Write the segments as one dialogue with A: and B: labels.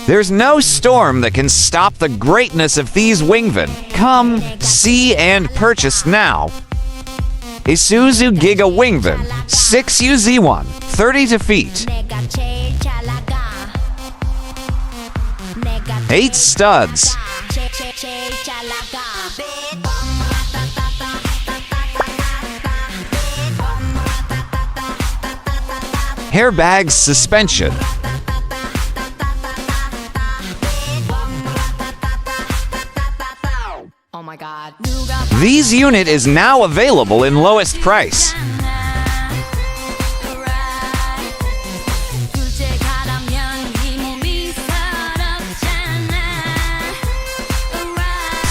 A: There's no storm that can stop the greatness of Thies Wingvan. Come, see, and purchase now. Isuzu Giga Wingvan 6UZ1, 32 feet. 8 studs. Airbags suspension.
B: Oh my God.
A: These unit is now available in lowest price.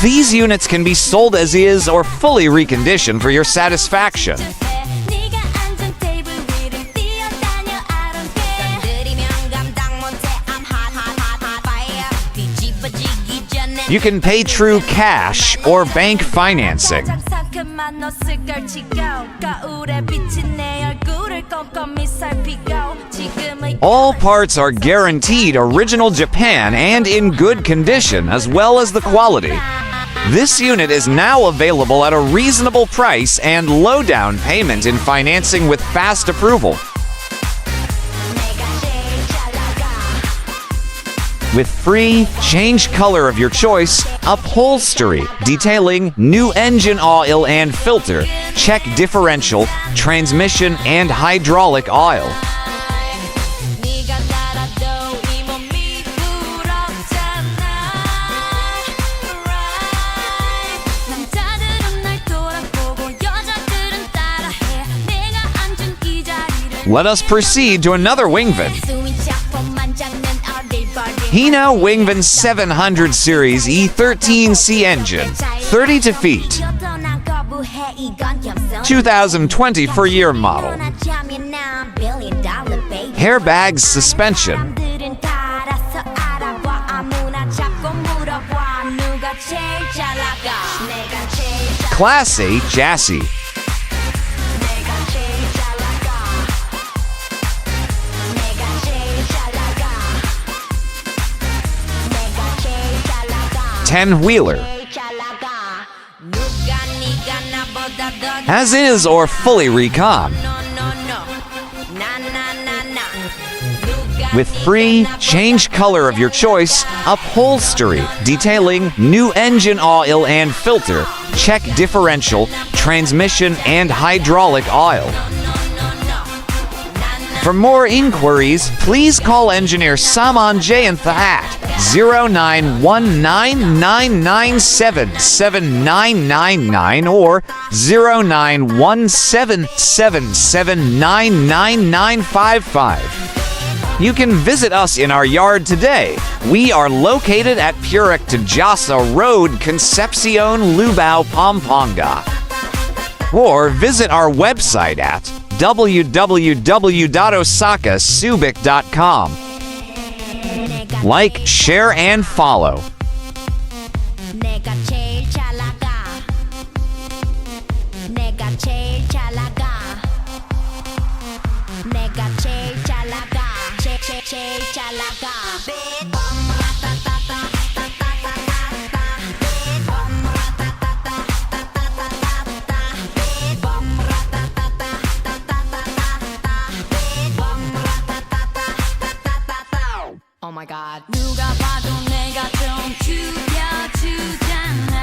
A: These units can be sold as is or fully reconditioned for your satisfaction. You can pay true cash or bank financing. All parts are guaranteed original Japan and in good condition, as well as the quality. This unit is now available at a reasonable price and low down payment in financing with fast approval. With free, change color of your choice, upholstery, detailing, new engine oil and filter, check differential, transmission, and hydraulic oil. Let us proceed to another Wingvan. Hino Wingvan 700 Series E13C engine, 32 feet, 2024 year model. Airbags suspension. Class A chassis. Ten-wheeler. As is or fully recon. With free, change color of your choice, upholstery, detailing, new engine oil and filter, check differential, transmission, and hydraulic oil. For more inquiries, please call engineer Saman Jayantha at 0919977999 or 0917779955. You can visit us in our yard today. We are located at Purek Tejasa Road, Concepcion, Lubao, Pampanga. Or visit our website at www.osakasubic.com. Like, share, and follow.
B: Oh my God. 누가 봐도 내가 좀 죽여주잖아.